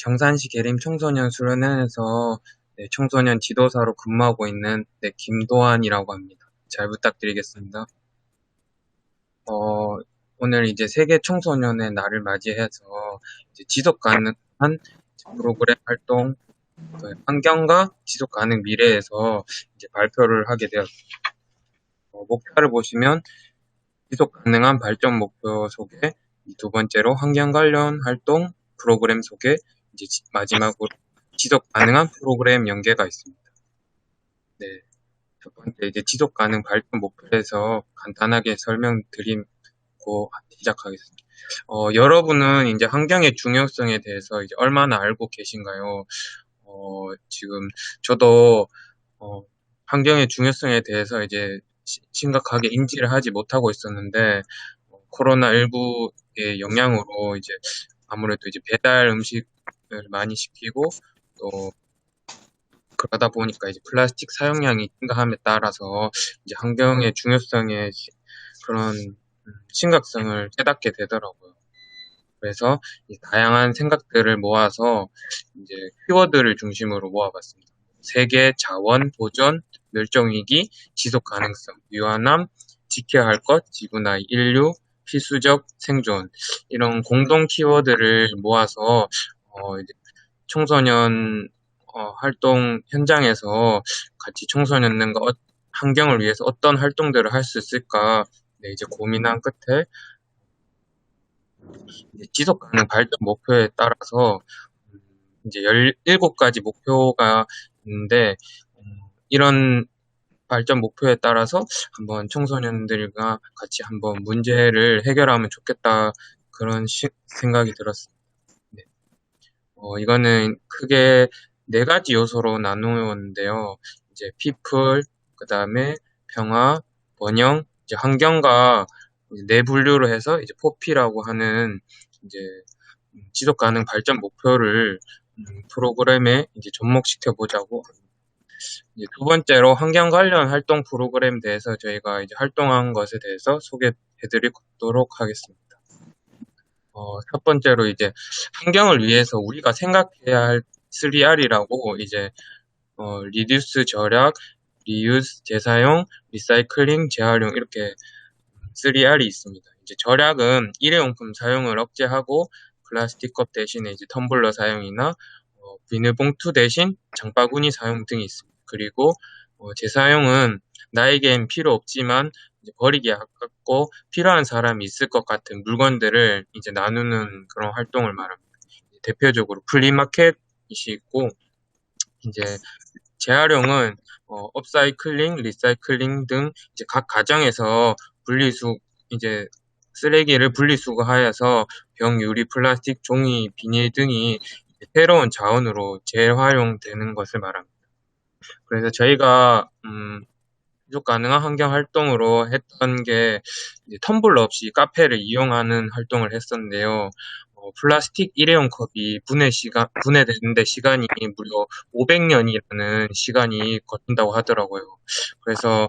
경산시 계림 청소년 수련회에서 청소년 지도사로 근무하고 있는 김도환이라고 합니다. 잘 부탁드리겠습니다. 오늘 이제 세계 청소년의 날을 맞이해서 이제 지속 가능한 프로그램 활동, 환경과 지속 가능 미래에서 이제 발표를 하게 되었습니다. 목표를 보시면 지속 가능한 발전 목표 소개, 두 번째로 환경 관련 활동 프로그램 소개, 이제 마지막으로 지속 가능한 프로그램 연계가 있습니다. 네. 첫 번째, 이제 지속 가능 발전 목표에서 간단하게 설명드리고 시작하겠습니다. 여러분은 이제 환경의 중요성에 대해서 이제 얼마나 알고 계신가요? 지금 저도, 환경의 중요성에 대해서 이제 심각하게 인지를 하지 못하고 있었는데, 코로나19의 영향으로 이제 아무래도 이제 배달 음식을 많이 시키고 또 그러다 보니까 이제 플라스틱 사용량이 증가함에 따라서 이제 환경의 중요성에 그런 심각성을 깨닫게 되더라고요. 그래서 다양한 생각들을 모아서 이제 키워드를 중심으로 모아봤습니다. 세계 자원 보존, 멸종위기, 지속 가능성, 유한함, 지켜야 할 것, 지구나 인류, 필수적 생존 이런 공동 키워드를 모아서 이제 청소년 활동 현장에서 같이 청소년들과 환경을 위해서 어떤 활동들을 할 수 있을까 이제 고민한 끝에 이제 지속 가능 발전 목표에 따라서 이제 17가지 목표가 있는데 이런 발전 목표에 따라서 한번 청소년들과 같이 한번 문제를 해결하면 좋겠다 그런 생각이 들었습니다. 네. 이거는 크게 4가지 요소로 나누었는데요. 이제 people, 그 다음에 평화, 번영, 이제 환경과 네 분류로 해서 이제 포피라고 하는 이제 지속 가능 발전 목표를 프로그램에 이제 접목시켜 보자고. 이제 두 번째로 환경 관련 활동 프로그램에 대해서 저희가 이제 활동한 것에 대해서 소개해 드리도록 하겠습니다. 첫 번째로 이제 환경을 위해서 우리가 생각해야 할 3R이라고 이제 리듀스 절약, 리유스 재사용, 리사이클링 재활용 이렇게 3R이 있습니다. 이제 절약은 일회용품 사용을 억제하고 플라스틱 컵 대신에 이제 텀블러 사용이나 비닐봉투 대신 장바구니 사용 등이 있습니다. 그리고 재사용은 나에겐 필요 없지만 이제 버리기 아깝고 필요한 사람이 있을 것 같은 물건들을 이제 나누는 그런 활동을 말합니다. 대표적으로 플리마켓이 있고 이제 재활용은 업사이클링, 리사이클링 등 이제 각 가정에서 이제 쓰레기를 분리수거하여서 병, 유리, 플라스틱, 종이, 비닐 등이 새로운 자원으로 재활용되는 것을 말합니다. 그래서 저희가 지속 가능한 환경 활동으로 했던 게 텀블러 없이 카페를 이용하는 활동을 했었는데요. 플라스틱 일회용 컵이 분해되는데 시간이 무려 500년이라는 시간이 걸린다고 하더라고요. 그래서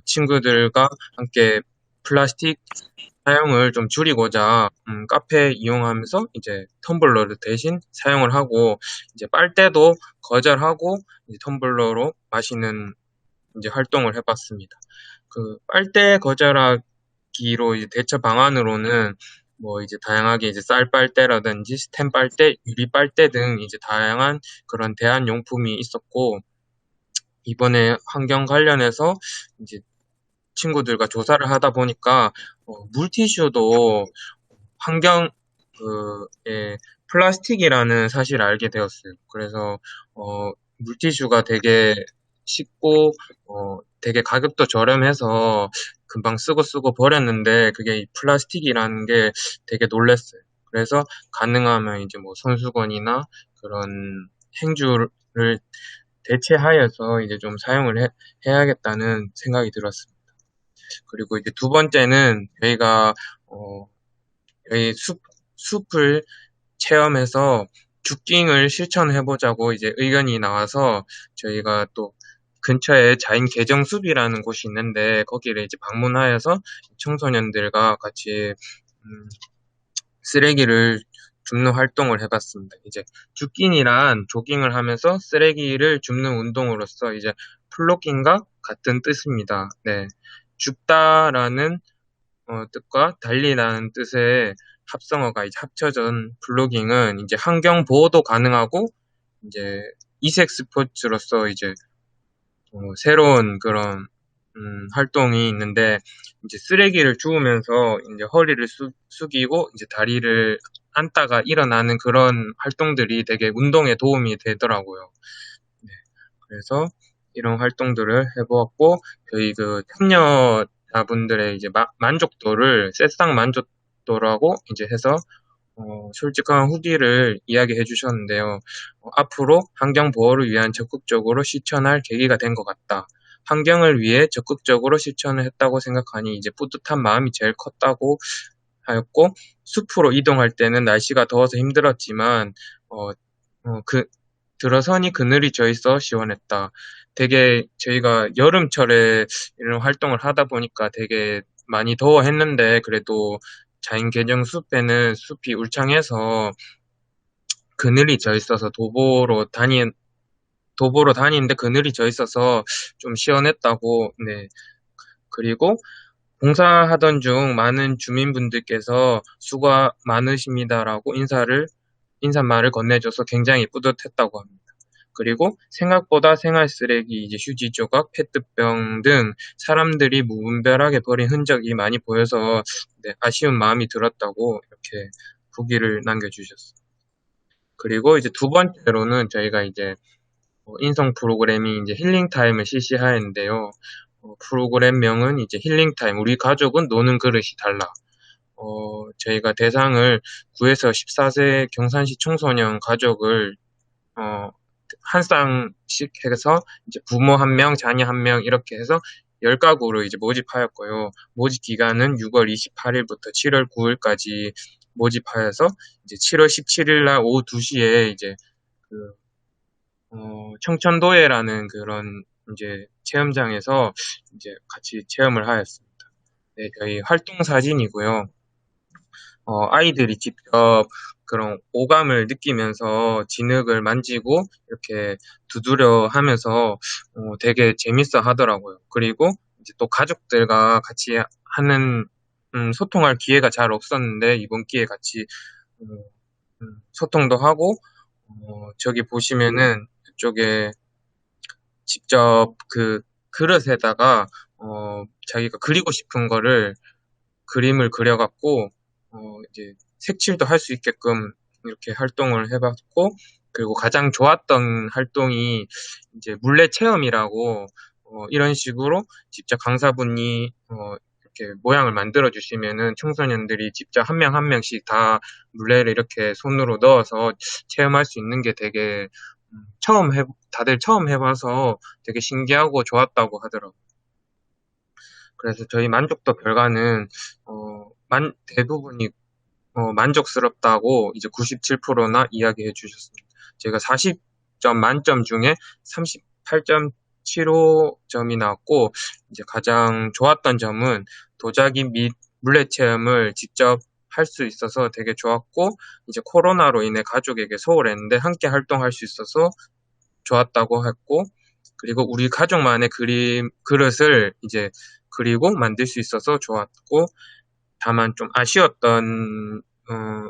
친구들과 함께 플라스틱 사용을 좀 줄이고자 카페 이용하면서 이제 텀블러를 대신 사용을 하고 이제 빨대도 거절하고 이제 텀블러로 마시는 이제 활동을 해봤습니다. 그 빨대 거절하기로 이제 대처 방안으로는 뭐 이제 다양하게 이제 쌀빨대라든지 스텐 빨대, 유리 빨대 등 이제 다양한 그런 대안 용품이 있었고 이번에 환경 관련해서 이제 친구들과 조사를 하다 보니까 물티슈도 환경 플라스틱이라는 사실을 알게 되었어요. 그래서 물티슈가 되게 쉽고 되게 가격도 저렴해서 금방 쓰고 버렸는데 그게 플라스틱이라는 게 되게 놀랐어요. 그래서 가능하면 이제 뭐 손수건이나 그런 행주를 대체하여서 이제 좀 사용을 해야겠다는 생각이 들었습니다. 그리고 이제 두 번째는 저희가 저희 숲을 체험해서 죽깅을 실천해보자고 이제 의견이 나와서 저희가 또 근처에 자연 개정숲이라는 곳이 있는데 거기를 이제 방문하여서 청소년들과 같이 쓰레기를 줍는 활동을 해봤습니다. 이제 줍긴이란 조깅을 하면서 쓰레기를 줍는 운동으로서 이제 플로깅과 같은 뜻입니다. 네. 줍다라는 뜻과 달리라는 뜻의 합성어가 이제 합쳐진 플로깅은 이제 환경 보호도 가능하고 이제 이색 스포츠로서 이제 새로운 그런 활동이 있는데 이제 쓰레기를 주우면서 이제 허리를 숙이고 이제 다리를 앉다가 일어나는 그런 활동들이 되게 운동에 도움이 되더라고요. 네. 그래서 이런 활동들을 해보았고 저희 그 참여자분들의 이제 만족도를 새싹 만족도라고 이제 해서 솔직한 후기를 이야기해 주셨는데요. 앞으로 환경 보호를 위한 적극적으로 실천할 계기가 된 것 같다. 환경을 위해 적극적으로 실천을 했다고 생각하니 이제 뿌듯한 마음이 제일 컸다고 하였고, 숲으로 이동할 때는 날씨가 더워서 힘들었지만, 들어서니 그늘이 져 있어 시원했다. 되게 저희가 여름철에 이런 활동을 하다 보니까 되게 많이 더워했는데, 그래도 자연개정 숲에는 숲이 울창해서 그늘이 져 있어서 도보로 다니는데 그늘이 져 있어서 좀 시원했다고, 네. 그리고 봉사하던 중 많은 주민분들께서 수고 많으십니다라고 인사말을 건네줘서 굉장히 뿌듯했다고 합니다. 그리고 생각보다 생활 쓰레기, 이제 휴지 조각, 페트병 등 사람들이 무분별하게 버린 흔적이 많이 보여서 네, 아쉬운 마음이 들었다고 이렇게 후기를 남겨주셨어요. 그리고 이제 두 번째로는 저희가 이제 인성 프로그램이 이제 힐링 타임을 실시하였는데요. 프로그램명은 이제 힐링 타임. 우리 가족은 노는 그릇이 달라. 저희가 대상을 9에서 14세 경산시 청소년 가족을 한 쌍씩 해서 이제 부모 한 명, 자녀 한 명 이렇게 해서 10가구로 이제 모집하였고요. 모집 기간은 6월 28일부터 7월 9일까지 모집하여서 이제 7월 17일 날 오후 2시에 이제 그 청천도예라는 그런 이제 체험장에서 이제 같이 체험을 하였습니다. 네, 저희 활동 사진이고요. 아이들이 직접 그런 오감을 느끼면서 진흙을 만지고 이렇게 두드려 하면서 되게 재밌어 하더라고요. 그리고 이제 또 가족들과 같이 하는 소통할 기회가 잘 없었는데 이번 기회에 같이 소통도 하고 저기 보시면은 이쪽에 직접 그 그릇에다가 자기가 그리고 싶은 거를 그림을 그려갖고 이제 색칠도 할 수 있게끔 이렇게 활동을 해봤고 그리고 가장 좋았던 활동이 이제 물레 체험이라고 이런 식으로 직접 강사분이 이렇게 모양을 만들어 주시면은 청소년들이 직접 한 명 한 명씩 다 물레를 이렇게 손으로 넣어서 체험할 수 있는 게 되게 다들 처음 해봐서 되게 신기하고 좋았다고 하더라고요. 그래서 저희 만족도 결과는 대부분이 만족스럽다고 이제 97%나 이야기해 주셨습니다. 제가 40점 만점 중에 38.75점이 나왔고 이제 가장 좋았던 점은 도자기 및 물레 체험을 직접 할 수 있어서 되게 좋았고 이제 코로나로 인해 가족에게 소홀했는데 함께 활동할 수 있어서 좋았다고 했고 그리고 우리 가족만의 그릇을 이제 그리고 만들 수 있어서 좋았고 다만 좀 아쉬웠던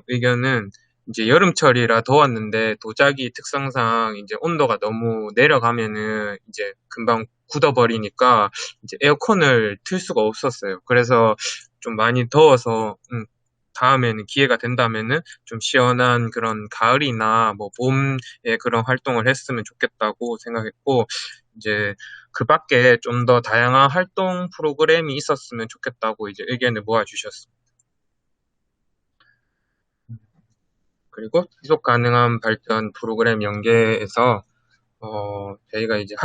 의견은 이제 여름철이라 더웠는데 도자기 특성상 이제 온도가 너무 내려가면은 이제 금방 굳어버리니까 이제 에어컨을 틀 수가 없었어요. 그래서 좀 많이 더워서 다음에는 기회가 된다면은 좀 시원한 그런 가을이나 뭐 봄에 그런 활동을 했으면 좋겠다고 생각했고 이제 그 밖에 좀 더 다양한 활동 프로그램이 있었으면 좋겠다고 이제 의견을 모아주셨습니다. 그리고 지속 가능한 발전 프로그램 연계에서 저희가 이제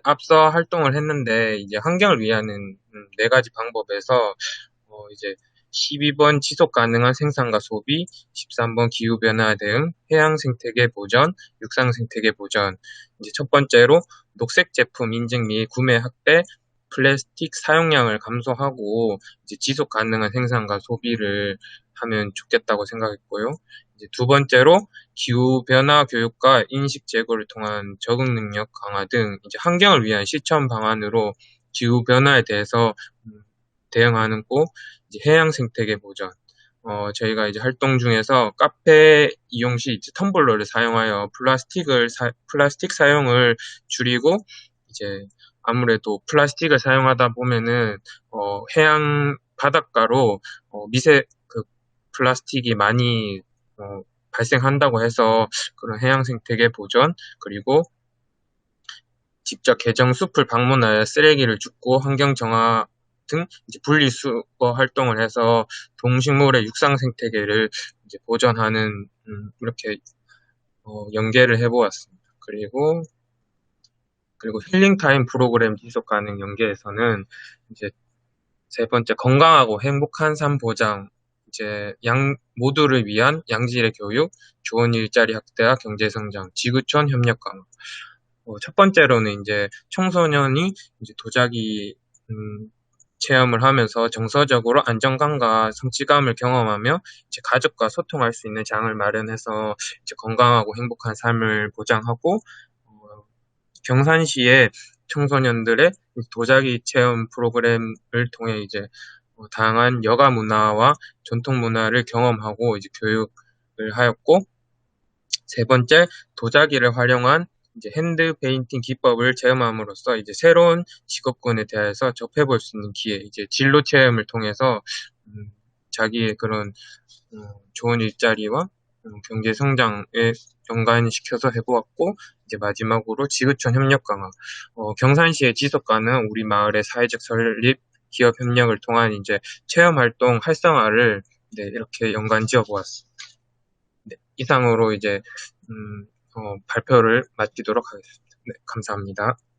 앞서 활동을 했는데 이제 환경을 위하는 4가지 방법에서 이제 12번 지속 가능한 생산과 소비, 13번 기후 변화 대응, 해양 생태계 보전, 육상 생태계 보전. 이제 첫 번째로 녹색 제품 인증 및 구매 확대, 플라스틱 사용량을 감소하고 이제 지속 가능한 생산과 소비를 하면 좋겠다고 생각했고요. 이제 두 번째로 기후변화 교육과 인식 제고를 통한 적응 능력 강화 등 이제 환경을 위한 실천 방안으로 기후변화에 대해서 대응하는 꼭 이제 해양 생태계 보전. 저희가 이제 활동 중에서 카페 이용 시 이제 텀블러를 사용하여 플라스틱 사용을 줄이고 이제 아무래도 플라스틱을 사용하다 보면은 해양 바닷가로 미세 플라스틱이 많이 발생한다고 해서 그런 해양 생태계 보전 그리고 직접 개정 숲을 방문하여 쓰레기를 줍고 환경 정화 등 이제 분리수거 활동을 해서 동식물의 육상 생태계를 이제 보전하는 이렇게 연계를 해보았습니다. 그리고 힐링 타임 프로그램 지속 가능 연계에서는 이제 세 번째 건강하고 행복한 삶 보장 이제 모두를 위한 양질의 교육, 좋은 일자리 확대와 경제 성장, 지구촌 협력 강화. 첫 번째로는 이제 청소년이 이제 도자기 체험을 하면서 정서적으로 안정감과 성취감을 경험하며 이제 가족과 소통할 수 있는 장을 마련해서 이제 건강하고 행복한 삶을 보장하고 경산시의 청소년들의 도자기 체험 프로그램을 통해 이제 다양한 여가 문화와 전통 문화를 경험하고 이제 교육을 하였고 세 번째 도자기를 활용한 이제 핸드 페인팅 기법을 체험함으로써 이제 새로운 직업군에 대해서 접해볼 수 있는 기회, 이제 진로 체험을 통해서 자기의 그런 좋은 일자리와 경제 성장에 연관시켜서 해보았고 이제 마지막으로 지구촌 협력 강화. 경산시의 지속 가능 우리 마을의 사회적 설립, 기업 협력을 통한 이제 체험 활동 활성화를 네, 이렇게 연관 지어 보았습니다. 네, 이상으로 이제 발표를 마치도록 하겠습니다. 네, 감사합니다.